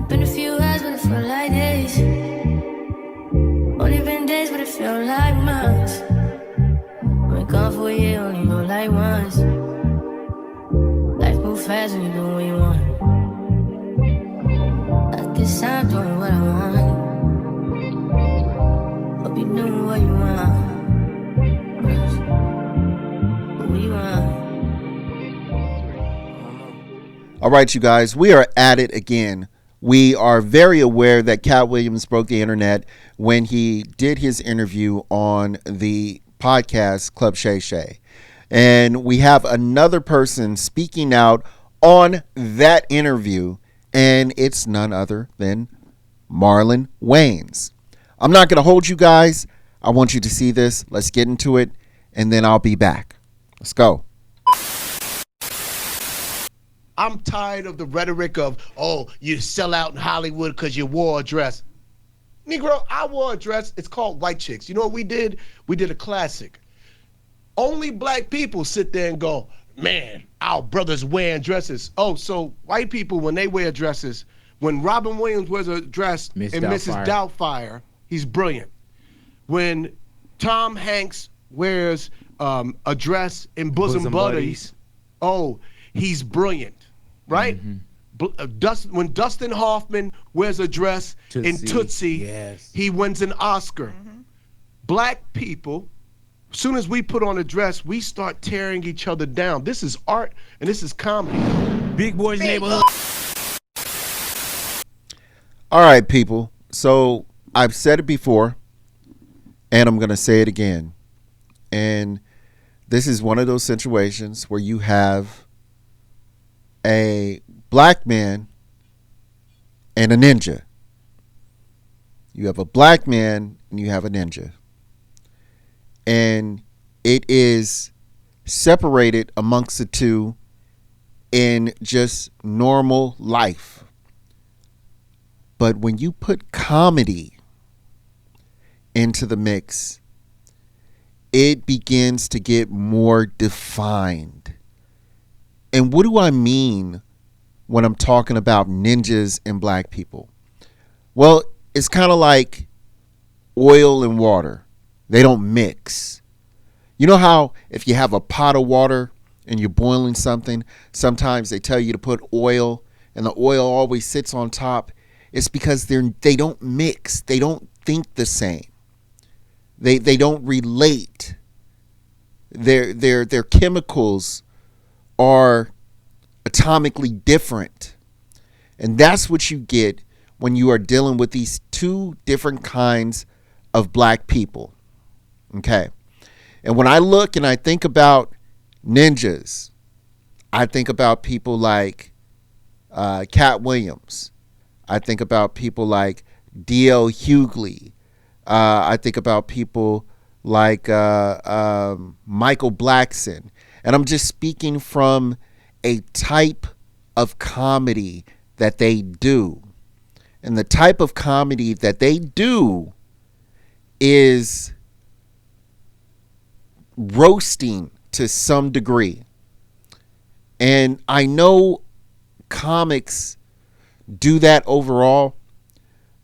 Been a few hours, but it felt like days. Only been days, but it felt like months. Been gone for a year, only know like once. Life move fast when you do what you want. At this time, doing what I want. Hope you doing what you want. What you want. All right, you guys, we are at it again. We are very aware that Katt Williams broke the internet when he did his interview on the podcast Club Shay Shay. And we have another person speaking out on that interview, and it's none other than Marlon Wayanes. I'm not going to hold you guys. I want you to see this. Let's get into it, and then I'll be back. Let's go. I'm tired of the rhetoric of, oh, you sell out in Hollywood because you wore a dress. Negro, I wore a dress. It's called White Chicks. You know what we did? We did a classic. Only black people sit there and go, man, our brothers wearing dresses. Oh, so white people, when they wear dresses, when Robin Williams wears a dress in Mrs. Doubtfire, he's brilliant. When Tom Hanks wears a dress in Bosom Buddies, oh, he's brilliant. Right? Mm-hmm. When Dustin Hoffman wears a dress in Tootsie, yes, he wins an Oscar. Mm-hmm. Black people, as soon as we put on a dress, we start tearing each other down. This is art and this is comedy. Big Boys Neighborhood. All right, people. So I've said it before, and I'm going to say it again. And this is one of those situations where you have a black man and a ninja. You have a black man and you have a ninja. And it is separated amongst the two in just normal life. But when you put comedy into the mix, it begins to get more defined. And what do I mean when I'm talking about ninjas and black people? Well, it's kind of like oil and water. They don't mix. You know how if you have a pot of water and you're boiling something, sometimes they tell you to put oil and the oil always sits on top. It's because they don't mix. They don't think the same. They don't relate. Their chemicals are atomically different. And that's what you get when you are dealing with these two different kinds of black people. Okay. And when I look and I think about ninjas, I think about people like Katt Williams. I think about people like D.L. Hughley. I think about people like Michael Blackson. And I'm just speaking from a type of comedy that they do. And the type of comedy that they do is roasting to some degree. And I know comics do that overall,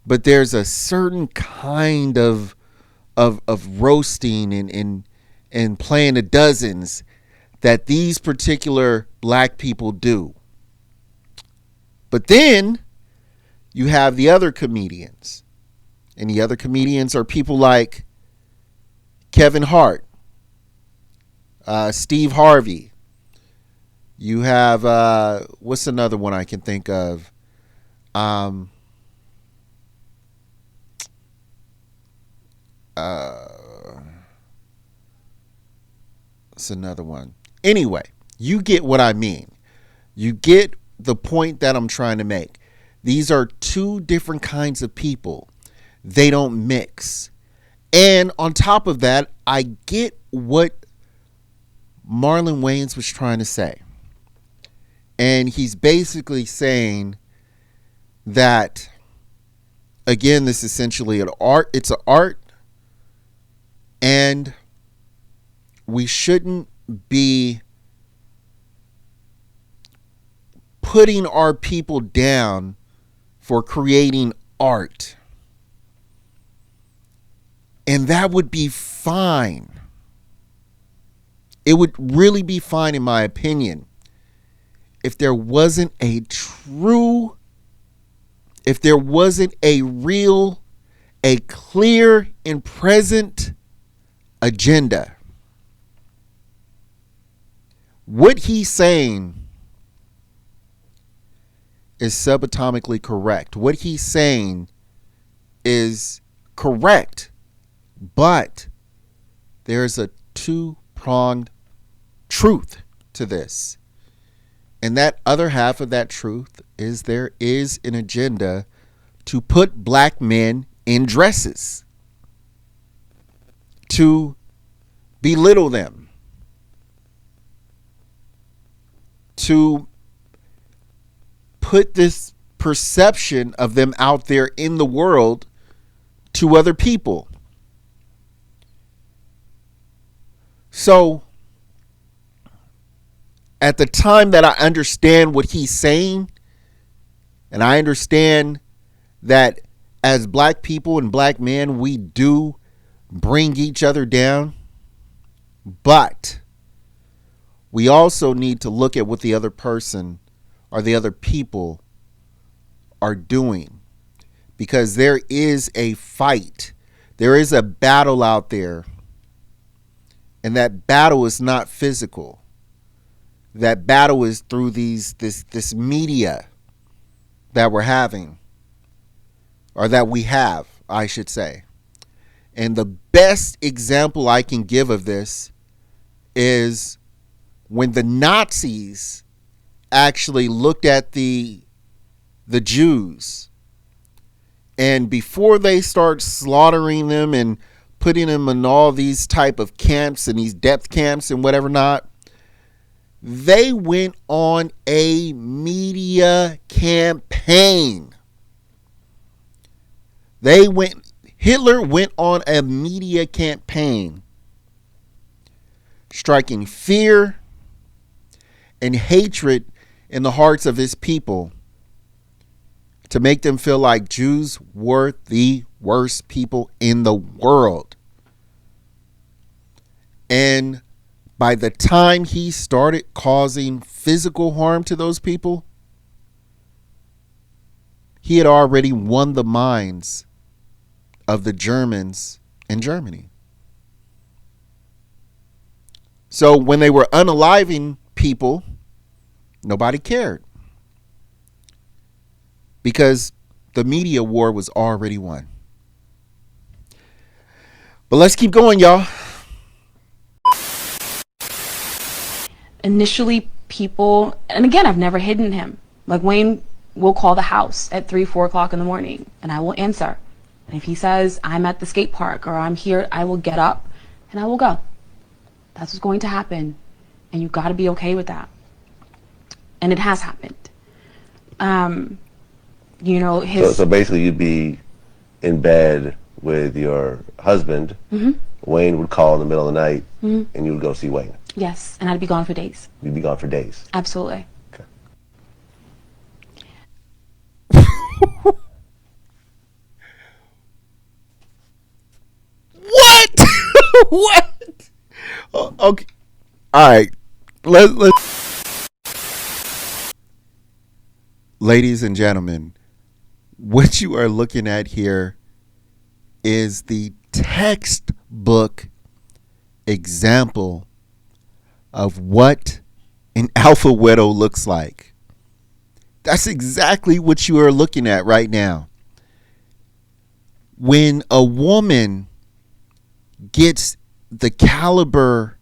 but there's a certain kind of roasting and playing the dozens that these particular black people do. But then you have the other comedians. And the other comedians are people like Kevin Hart, Steve Harvey. You have, what's another one I can think of? It's another one. Anyway, you get what I mean. You get the point that I'm trying to make. These are two different kinds of people. They don't mix. And on top of that, I get what Marlon Wayanes was trying to say. And he's basically saying that, again, this is essentially an art. It's an art. And we shouldn't be putting our people down for creating art. And that would be fine. It would really be fine, in my opinion, if there wasn't a real, a clear and present agenda. What he's saying is subatomically correct. What he's saying is correct, but there's a two-pronged truth to this. And that other half of that truth is there is an agenda to put black men in dresses, to belittle them, to put this perception of them out there in the world to other people. So, at the time that I understand what he's saying, and I understand that as black people and black men, we do bring each other down, but we also need to look at what the other person or the other people are doing, because there is a fight. There is a battle out there, and that battle is not physical. That battle is through this media that we're having, or that we have, I should say. And the best example I can give of this is when the Nazis actually looked at the Jews, and before they start slaughtering them and putting them in all these type of camps and these death camps and whatever not, they went on a media campaign. Hitler went on a media campaign, striking fear and hatred in the hearts of his people to make them feel like Jews were the worst people in the world. And by the time he started causing physical harm to those people, he had already won the minds of the Germans in Germany. So when they were unaliving people, nobody cared, because the media war was already won. But let's keep going, y'all. Initially, people, and again, I've never hidden him. Like, Wayne will call the house at 3, 4 o'clock in the morning, and I will answer. And if he says, I'm at the skate park or I'm here, I will get up and I will go. That's what's going to happen. And you've got to be okay with that. And it has happened. You know, his... So basically you'd be in bed with your husband. Mm-hmm. Wayne would call in the middle of the night, mm-hmm. and you would go see Wayne. Yes, and I'd be gone for days. You'd be gone for days. Absolutely. Okay. What? What? Oh, okay. All right. Let's. Ladies and gentlemen, what you are looking at here is the textbook example of what an alpha widow looks like. That's exactly what you are looking at right now. When a woman gets the caliber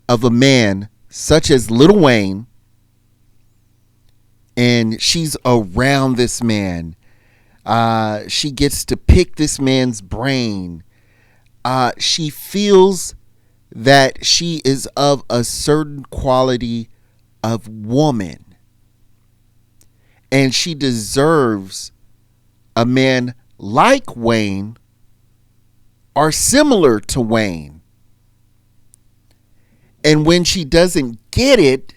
of a man such as Lil Wayne, and she's around this man, she gets to pick this man's brain, she feels that she is of a certain quality of woman, and she deserves a man like Wayne or similar to Wayne. And when she doesn't get it,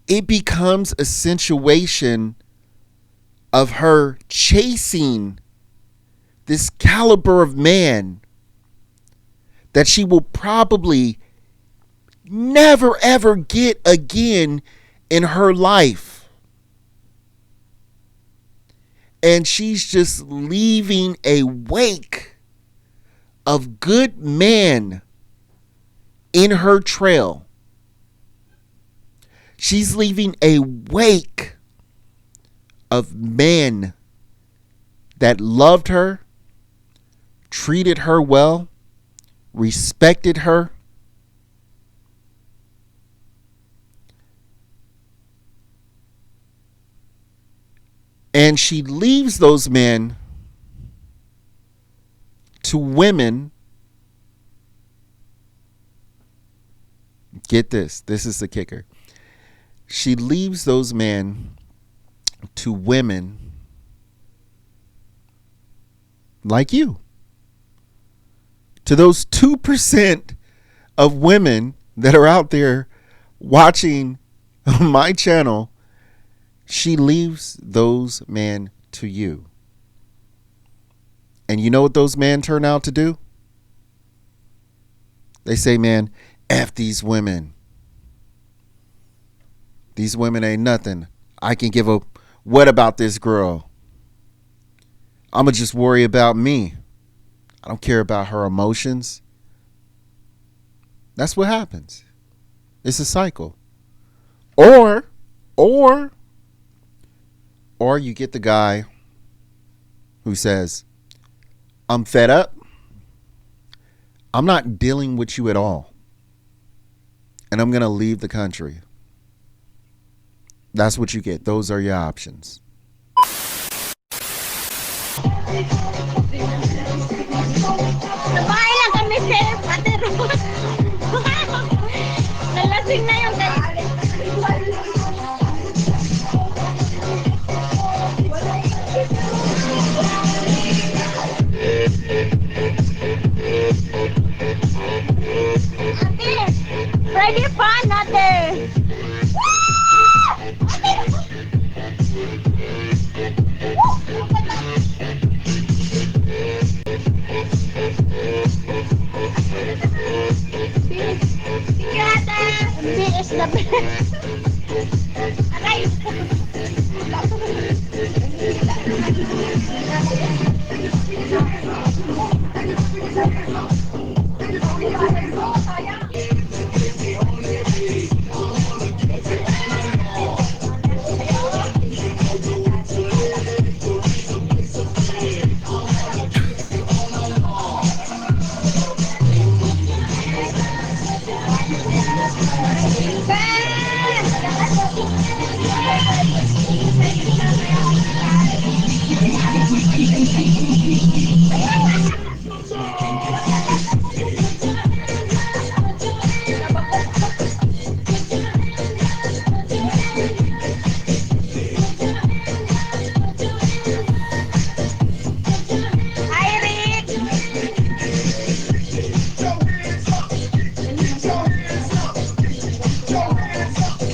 it becomes a situation of her chasing this caliber of man that she will probably never ever get again in her life. And she's just leaving a wake of good men in her trail. She's leaving a wake of men that loved her, treated her well, respected her. And she leaves those men to women. Get this. This is the kicker. She leaves those men to women like you. To those 2% of women that are out there watching my channel, she leaves those men to you. And you know what those men turn out to do? They say, man, F these women. These women ain't nothing. I can give a what about this girl? I'ma just worry about me. I don't care about her emotions. That's what happens. It's a cycle. Or you get the guy who says, I'm fed up. I'm not dealing with you at all. And I'm going to leave the country. That's what you get. Those are your options. Babae lang kami, sir. Ate Ruth. Nalasing na yung Ate, Friday fun, ate. Biis na biis.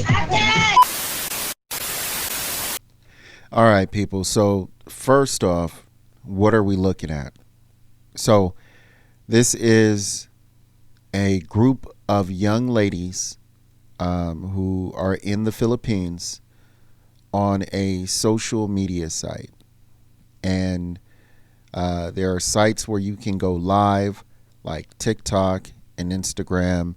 Aray! All right, people. So first off, what are we looking at? So this is a group of young ladies who are in the Philippines on a social media site. And there are sites where you can go live, like TikTok and Instagram.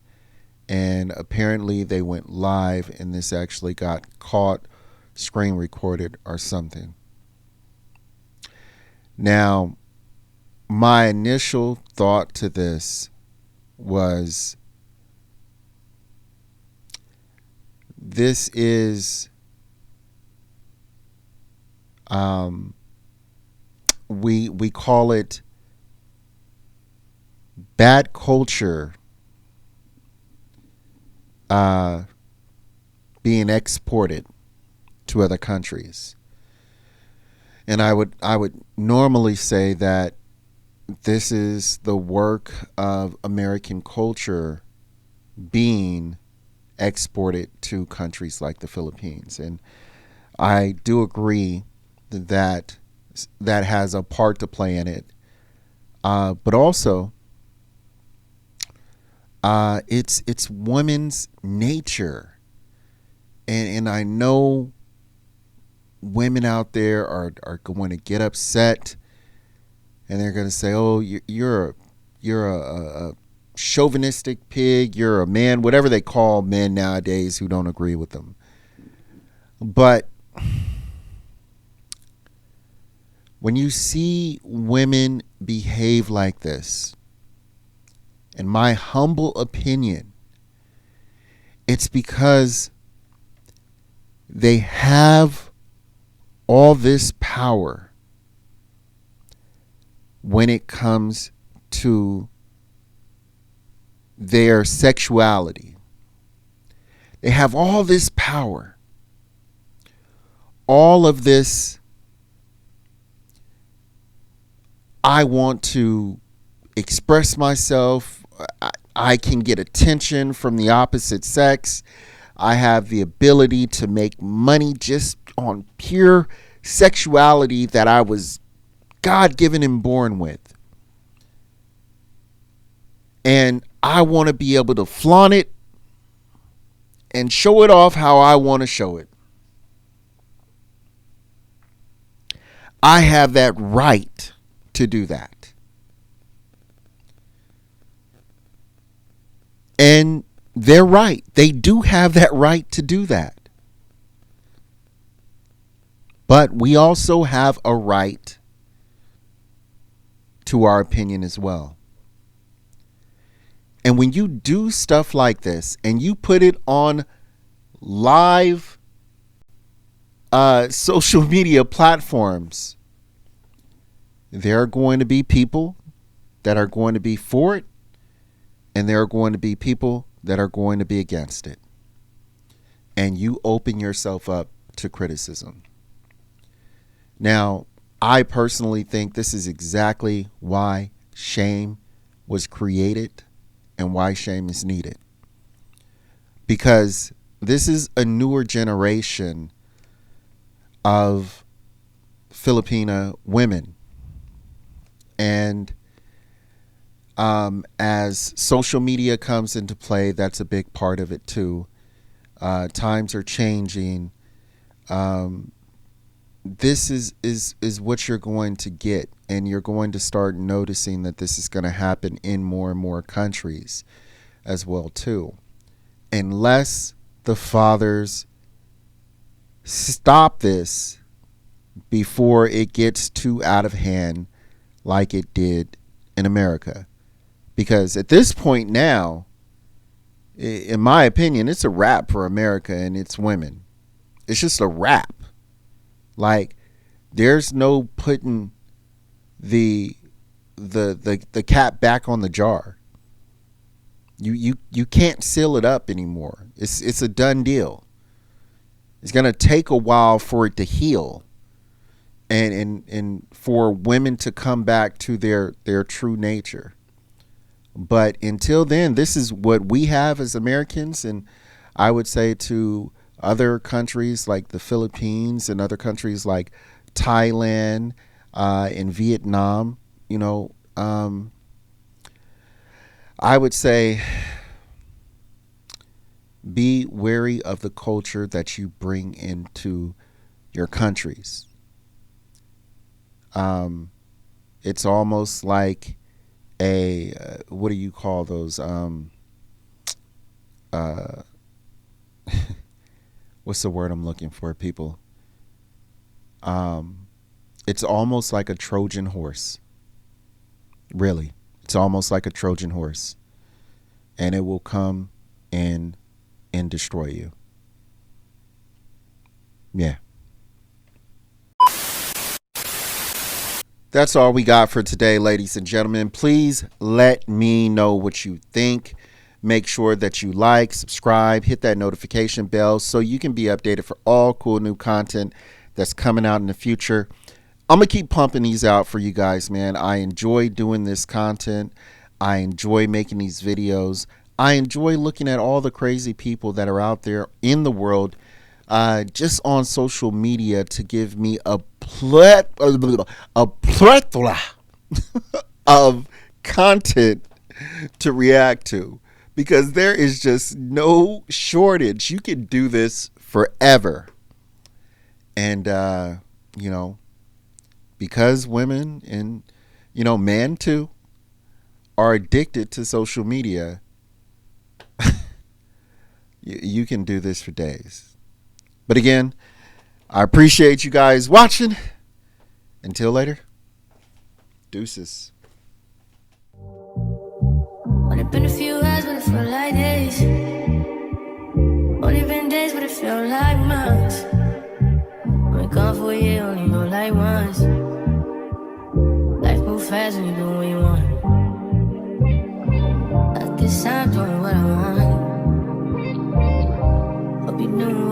And apparently they went live and this actually got caught, screen recorded or something. Now, my initial thought to this was, this is we call it bad culture being exported to other countries. And I would normally say that this is the work of American culture being exported to countries like the Philippines. And I do agree that that has a part to play in it. But also, it's women's nature. And I know women out there are going to get upset, and they're going to say, "Oh, you're a chauvinistic pig. You're a man," whatever they call men nowadays who don't agree with them. But when you see women behave like this, in my humble opinion, it's because they have all this power when it comes to their sexuality. They have all this power, all of this. I want to express myself. I can get attention from the opposite sex. I have the ability to make money just on pure sexuality that I was God-given and born with. And I want to be able to flaunt it and show it off how I want to show it. I have that right to do that. And they're right. They do have that right to do that. But we also have a right to our opinion as well. And when you do stuff like this and you put it on live social media platforms, there are going to be people that are going to be for it, and there are going to be people that are going to be against it. And you open yourself up to criticism. Now, I personally think this is exactly why shame was created and why shame is needed. Because this is a newer generation of Filipina women. And as social media comes into play, that's a big part of it too. Times are changing. This is what you're going to get, and you're going to start noticing that this is going to happen in more and more countries as well too, unless the fathers stop this before it gets too out of hand like it did in America. Because at this point now, in my opinion, it's a wrap for America and its women. It's just a wrap. Like, there's no putting the cap back on the jar. You can't seal it up anymore. It's a done deal. It's gonna take a while for it to heal, and for women to come back to their true nature. But until then, this is what we have as Americans, and I would say to other countries like the Philippines and other countries like Thailand and Vietnam, I would say be wary of the culture that you bring into your countries. It's almost like what do you call those? What's the word I'm looking for, people? It's almost like a Trojan horse. Really. It's almost like a Trojan horse. And it will come and destroy you. Yeah. That's all we got for today, ladies and gentlemen. Please let me know what you think. Make sure that you like, subscribe, hit that notification bell so you can be updated for all cool new content that's coming out in the future. I'm going to keep pumping these out for you guys, man. I enjoy doing this content. I enjoy making these videos. I enjoy looking at all the crazy people that are out there in the world, just on social media, to give me a plethora of content to react to, because there is just no shortage. You can do this forever. And, because women and, men too, are addicted to social media, you can do this for days. But again, I appreciate you guys watching. Until later, deuces. Only been a few hours, but it felt like days. Only been days, but it felt like months. Been gone for a year, only know like once. Life moves fast when you do what you want. At this time, doing what I want. Hope you knew